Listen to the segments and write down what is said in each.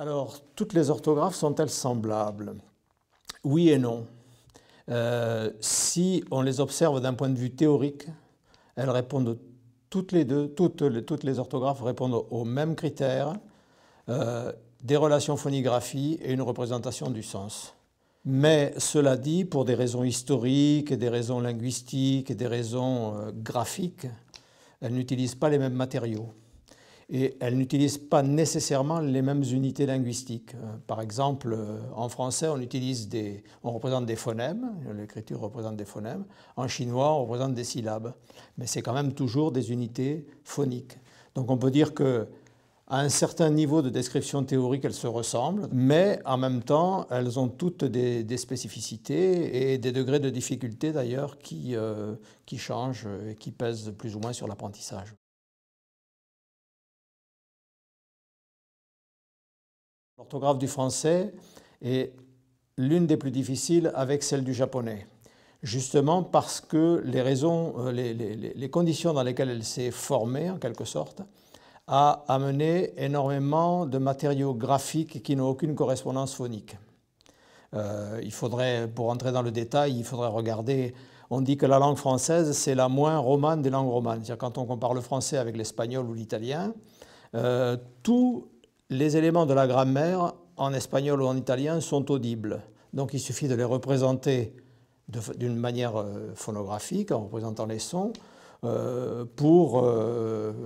Alors, toutes les orthographes sont-elles semblables? Oui et non. Si on les observe d'un point de vue théorique, elles répondent toutes les orthographes répondent aux mêmes critères, des relations phonigraphies et une représentation du sens. Mais cela dit, pour des raisons historiques, des raisons linguistiques, des raisons graphiques, elles n'utilisent pas les mêmes matériaux. Et elles n'utilisent pas nécessairement les mêmes unités linguistiques. Par exemple, en français, on représente des phonèmes, l'écriture représente des phonèmes. En chinois, on représente des syllabes. Mais c'est quand même toujours des unités phoniques. Donc on peut dire qu'à un certain niveau de description théorique, elles se ressemblent, mais en même temps, elles ont toutes des spécificités et des degrés de difficulté d'ailleurs qui changent et qui pèsent plus ou moins sur l'apprentissage. L'orthographe du français est l'une des plus difficiles avec celle du japonais, justement parce que les conditions dans lesquelles elle s'est formée, en quelque sorte, a amené énormément de matériaux graphiques qui n'ont aucune correspondance phonique. Pour entrer dans le détail, il faudrait regarder. On dit que la langue française, c'est la moins romane des langues romanes. C'est-à-dire quand on compare le français avec l'espagnol ou l'italien, tous les éléments de la grammaire en espagnol ou en italien sont audibles. Donc il suffit de les représenter d'une manière phonographique, en représentant les sons, pour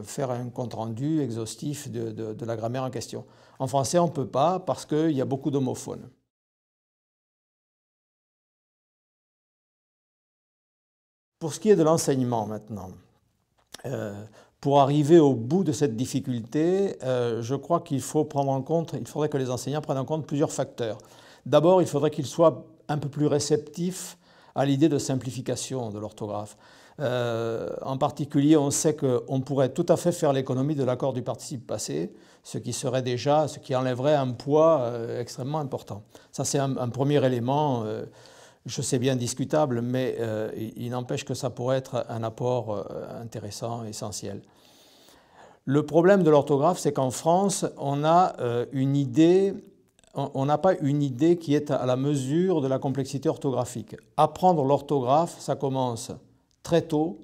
faire un compte-rendu exhaustif de la grammaire en question. En français, on ne peut pas parce qu'il y a beaucoup d'homophones. Pour ce qui est de l'enseignement maintenant, pour arriver au bout de cette difficulté, je crois qu'il faudrait que les enseignants prennent en compte plusieurs facteurs. D'abord, il faudrait qu'ils soient un peu plus réceptifs à l'idée de simplification de l'orthographe. En particulier, on sait qu'on pourrait tout à fait faire l'économie de l'accord du participe passé, ce qui enlèverait un poids extrêmement important. Ça, c'est un premier élément. Je sais bien discutable, mais il n'empêche que ça pourrait être un apport intéressant, essentiel. Le problème de l'orthographe, c'est qu'en France, on n'a pas une idée qui est à la mesure de la complexité orthographique. Apprendre l'orthographe, ça commence très tôt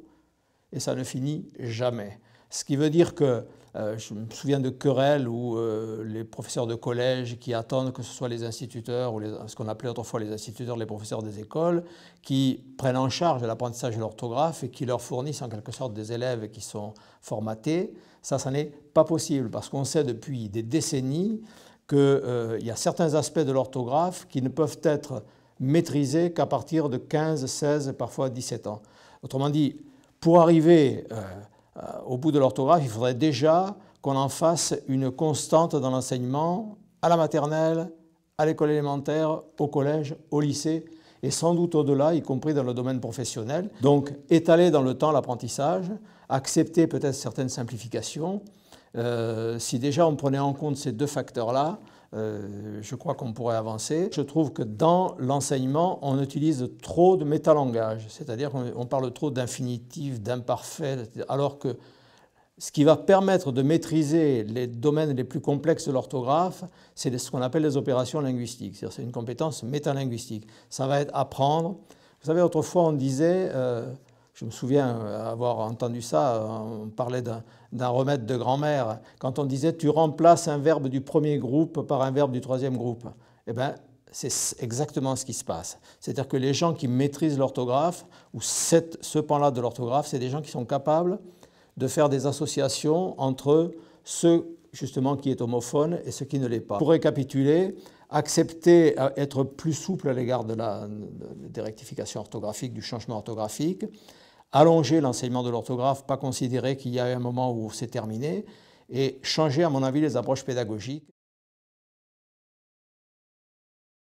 et ça ne finit jamais. Ce qui veut dire que je me souviens de querelles où les professeurs de collège qui attendent que ce soit les instituteurs, ou ce qu'on appelait autrefois les instituteurs, les professeurs des écoles, qui prennent en charge l'apprentissage de l'orthographe et qui leur fournissent en quelque sorte des élèves qui sont formatés. Ça n'est pas possible parce qu'on sait depuis des décennies qu'il y a certains aspects de l'orthographe qui ne peuvent être maîtrisés qu'à partir de 15, 16, parfois 17 ans. Autrement dit, pour arriver au bout de l'orthographe, il faudrait déjà qu'on en fasse une constante dans l'enseignement à la maternelle, à l'école élémentaire, au collège, au lycée et sans doute au-delà, y compris dans le domaine professionnel. Donc étaler dans le temps l'apprentissage, accepter peut-être certaines simplifications. Si déjà on prenait en compte ces deux facteurs-là, je crois qu'on pourrait avancer. Je trouve que dans l'enseignement, on utilise trop de métalangage, c'est-à-dire qu'on parle trop d'infinitif, d'imparfait, alors que ce qui va permettre de maîtriser les domaines les plus complexes de l'orthographe, c'est ce qu'on appelle les opérations linguistiques, c'est-à-dire c'est une compétence métalinguistique. Ça va être apprendre. Vous savez, autrefois on disait, je me souviens avoir entendu ça, on parlait d'un remède de grand-mère, quand on disait « tu remplaces un verbe du premier groupe par un verbe du troisième groupe ». Eh bien, c'est exactement ce qui se passe. C'est-à-dire que les gens qui maîtrisent l'orthographe, ou ce pan-là de l'orthographe, c'est des gens qui sont capables de faire des associations entre ceux justement qui est homophone et ceux qui ne l'est pas. Pour récapituler, accepter, être plus souple à l'égard des rectifications orthographiques, du changement orthographique, allonger l'enseignement de l'orthographe, pas considérer qu'il y a un moment où c'est terminé, et changer, à mon avis, les approches pédagogiques.